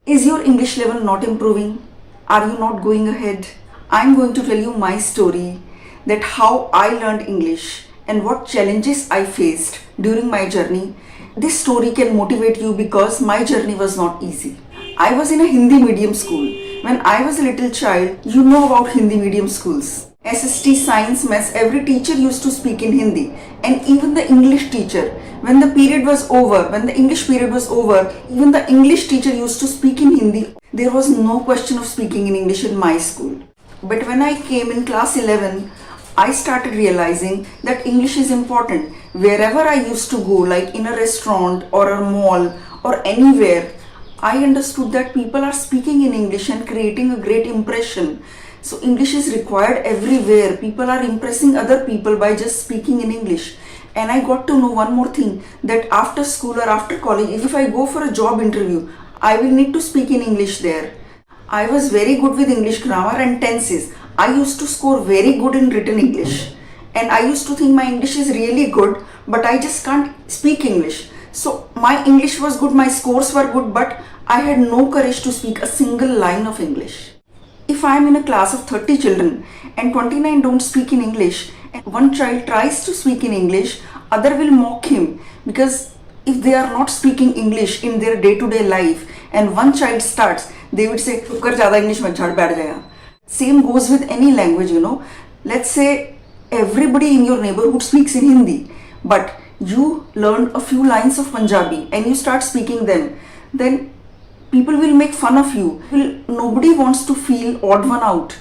Is your English level not improving? Are you not going ahead? I'm going to tell you my story, that how I learned English and what challenges I faced during my journey. This story can motivate you because my journey was not easy. I was in a Hindi medium school. When I was a little child, you know about Hindi medium schools. SST, Science, Maths, every teacher used to speak in Hindi, and even the English teacher. When the English period was over, even the English teacher used to speak in Hindi. There was no question of speaking in English in my school. But when I came in class 11, I started realizing that English is important. Wherever I used to go, like in a restaurant or a mall or anywhere, I understood that people are speaking in English and creating a great impression. So English is required everywhere. People are impressing other people by just speaking in English. And I got to know one more thing, that after school or after college, if I go for a job interview, I will need to speak in English there. I was very good with English grammar and tenses. I used to score very good in written English. And I used to think my English is really good, but I just can't speak English. So my English was good, my scores were good, but I had no courage to speak a single line of English. If I am in a class of 30 children and 29 don't speak in English, and one child tries to speak in English, other will mock him, because if they are not speaking English in their day-to-day life and one child starts, they would say, "Kar zyada English mat jhad baith gaya." Same goes with any language, Let's say everybody in your neighborhood speaks in Hindi, but you learn a few lines of Punjabi and you start speaking them, then people will make fun of you. Nobody wants to feel odd one out.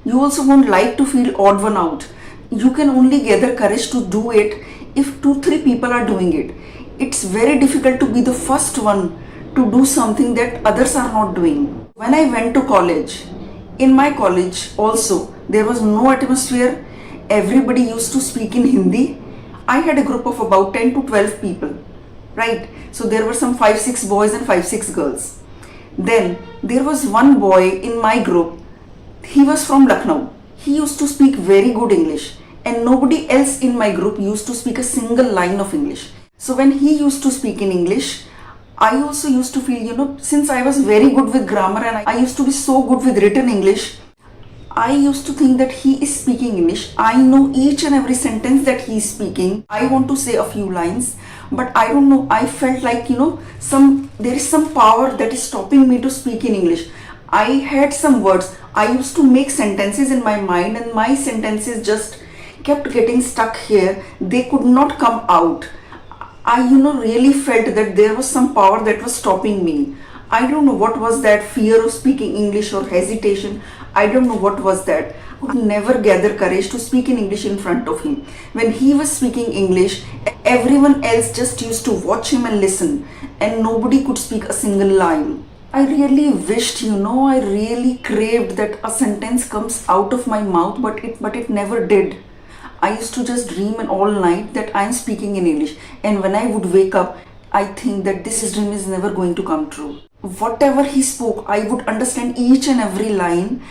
You also won't like to feel odd one out. You can only gather courage to do it if 2-3 people are doing it. It's very difficult to be the first one to do something that others are not doing. When I went to college, in my college also, there was no atmosphere. Everybody used to speak in Hindi. I had a group of about 10 to 12 people, right? So there were some 5-6 boys and 5-6 girls. Then there was one boy in my group. He was from Lucknow. He used to speak very good English, and nobody else in my group used to speak a single line of English. So when he used to speak in English, I also used to feel, since I was very good with grammar and I used to be so good with written English, I used to think that he is speaking English. I know each and every sentence that he is speaking. I want to say a few lines, but I don't know. I felt like, there is some power that is stopping me to speak in English. I had some words. I used to make sentences in my mind, and my sentences just kept getting stuck here. They could not come out. I, really felt that there was some power that was stopping me. I don't know what was that, fear of speaking English or hesitation. I don't know what was that. I could never gather courage to speak in English in front of him. When he was speaking English, everyone else just used to watch him and listen, and nobody could speak a single line. I really wished, I really craved that a sentence comes out of my mouth, but it never did. I used to just dream all night that I'm speaking in English, and when I would wake up, I think that this dream is never going to come true. Whatever he spoke, I would understand each and every line.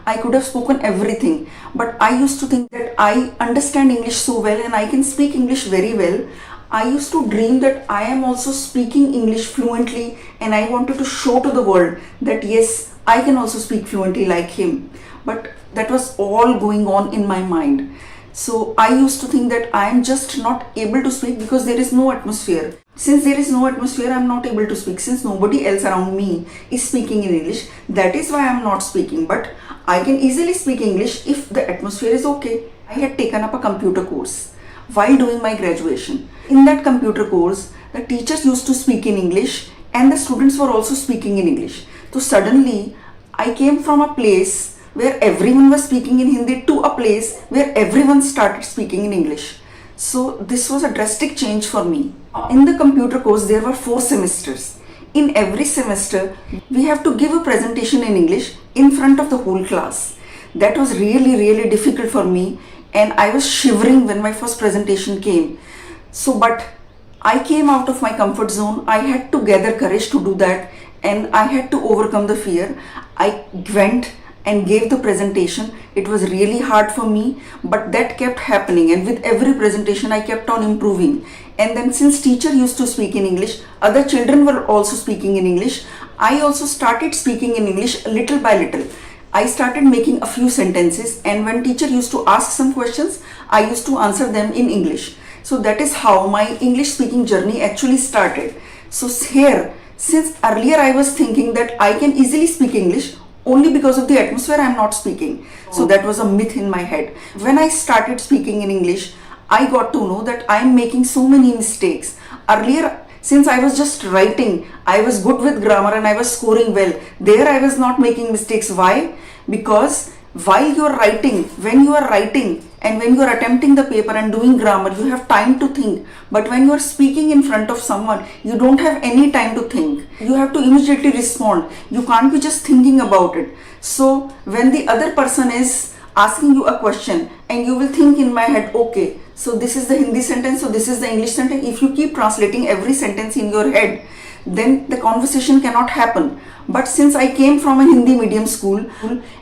I could have spoken everything, but I used to think that I understand English so well and I can speak English very well. I used to dream that I am also speaking English fluently, and I wanted to show to the world that yes, I can also speak fluently like him. But that was all going on in my mind. So I used to think that I am just not able to speak because there is no atmosphere. Since there is no atmosphere, I am not able to speak. Since nobody else around me is speaking in English, that is why I am not speaking. But I can easily speak English if the atmosphere is okay. I had taken up a computer course while doing my graduation. In that computer course, the teachers used to speak in English and the students were also speaking in English. So suddenly, I came from a place where everyone was speaking in Hindi to a place where everyone started speaking in English. So this was a drastic change for me. In the computer course, there were 4 semesters. In every semester, we have to give a presentation in English in front of the whole class. That was really, really difficult for me, and I was shivering when my first presentation came. But I came out of my comfort zone. I had to gather courage to do that, and I had to overcome the fear. I went and gave the presentation. It was really hard for me, but that kept happening, and with every presentation I kept on improving. And then since teacher used to speak in English, other children were also speaking in English, I also started speaking in English little by little. I started making a few sentences, and when teacher used to ask some questions, I used to answer them in English. So that is how my English speaking journey actually started. So here, since earlier I was thinking that I can easily speak English, only because of the atmosphere I am not speaking. So that was a myth in my head. When I started speaking in English, I got to know that I am making so many mistakes. Earlier, since I was just writing, I was good with grammar and I was scoring well. There I was not making mistakes. Why? Because while you are writing, when you are writing and when you are attempting the paper and doing grammar, you have time to think. But when you are speaking in front of someone, you don't have any time to think. You have to immediately respond. You can't be just thinking about it. So when the other person is asking you a question and you will think in my head, okay, so this is the Hindi sentence, so this is the English sentence. If you keep translating every sentence in your head, then the conversation cannot happen. But since I came from a Hindi medium school,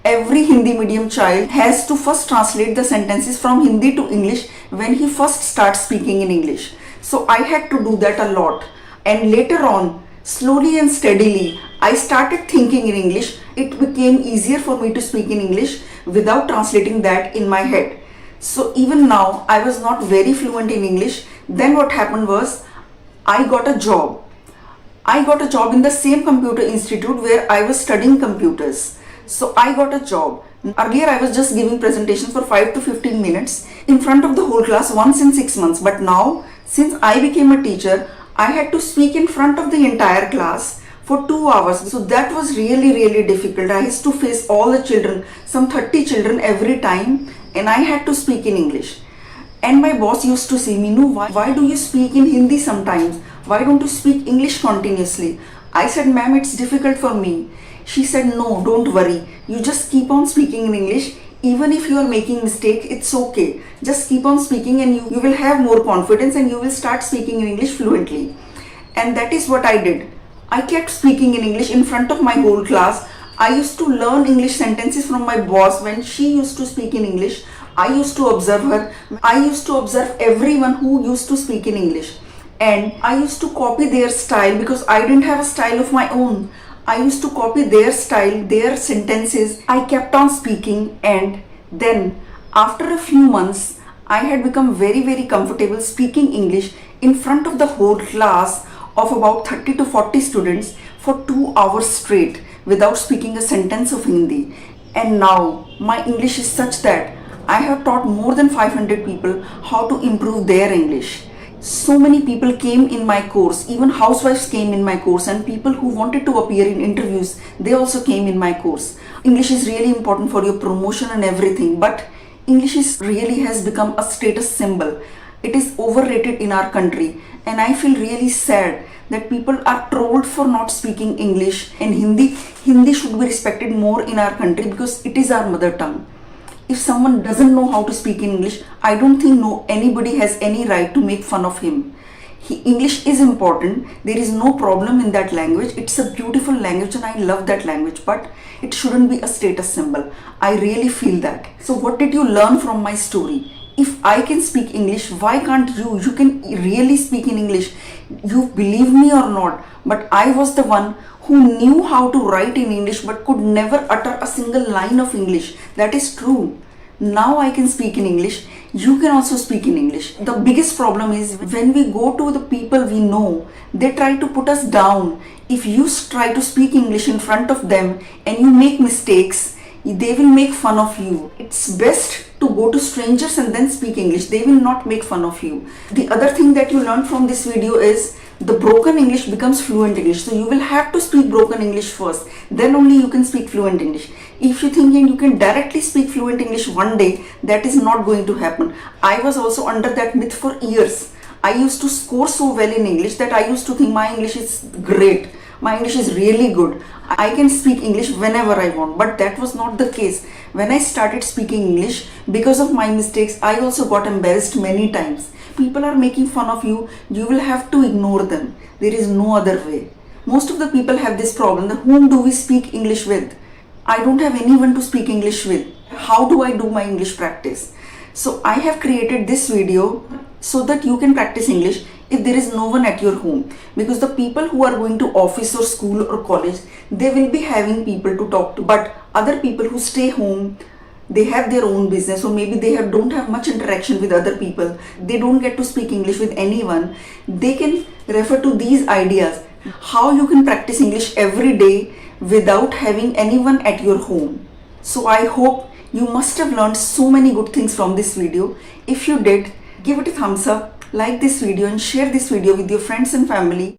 every Hindi medium child has to first translate the sentences from Hindi to English when he first starts speaking in English. So I had to do that a lot. And later on, slowly and steadily, I started thinking in English. It became easier for me to speak in English without translating that in my head. So even now, I was not very fluent in English. Then what happened was, I got a job. I got a job in the same computer institute where I was studying computers. So I got a job. Earlier I was just giving presentations for 5 to 15 minutes in front of the whole class once in 6 months. But now, since I became a teacher, I had to speak in front of the entire class for 2 hours. So that was really difficult. I used to face all the children, some 30 children every time, and I had to speak in English. And my boss used to say me, no, why do you speak in Hindi sometimes? Why don't you speak English continuously? I said, ma'am, it's difficult for me. She said, no, don't worry. You just keep on speaking in English. Even if you are making mistake, it's okay. Just keep on speaking and you will have more confidence and you will start speaking in English fluently. And that is what I did. I kept speaking in English in front of my whole class. I used to learn English sentences from my boss when she used to speak in English. I used to observe her. I used to observe everyone who used to speak in English. And I used to copy their style because I didn't have a style of my own. I used to copy their style, their sentences. I kept on speaking, and then after a few months, I had become very comfortable speaking English in front of the whole class of about 30 to 40 students for 2 hours straight without speaking a sentence of Hindi. And now my English is such that I have taught more than 500 people how to improve their English. So many people came in my course, even housewives came in my course, and people who wanted to appear in interviews, they also came in my course. English is really important for your promotion and everything, but English really has become a status symbol. It is overrated in our country, and I feel really sad that people are trolled for not speaking English, and Hindi should be respected more in our country because it is our mother tongue. If someone doesn't know how to speak in English, I don't think anybody has any right to make fun of him. English is important. There is no problem in that language. It's a beautiful language and I love that language, but it shouldn't be a status symbol. I really feel that. So what did you learn from my story? If I can speak English, why can't you? You can really speak in English. You believe me or not, but I was the one who knew how to write in English but could never utter a single line of English. That is true. Now I can speak in English. You can also speak in English. The biggest problem is when we go to the people we know, they try to put us down. If you try to speak English in front of them and you make mistakes, they will make fun of you. It's best to go to strangers and then speak English. They will not make fun of you. The other thing that you learn from this video is the broken English becomes fluent English. So you will have to speak broken English first. Then only you can speak fluent English. If you think you can directly speak fluent English one day, that is not going to happen. I was also under that myth for years. I used to score so well in English that I used to think my English is great. My English is really good. I can speak English whenever I want, but that was not the case. When I started speaking English, because of my mistakes, I also got embarrassed many times. People are making fun of you, you will have to ignore them. There is no other way. Most of the people have this problem that whom do we speak English with? I don't have anyone to speak English with. How do I do my English practice? So I have created this video so that you can practice English if there is no one at your home, because the people who are going to office or school or college, they will be having people to talk to, but other people who stay home, they have their own business, or maybe don't have much interaction with other people, they don't get to speak English with anyone. They can refer to these ideas, how you can practice English every day without having anyone at your home. So I hope you must have learned so many good things from this video. If you did, give it a thumbs up, like this video and share this video with your friends and family.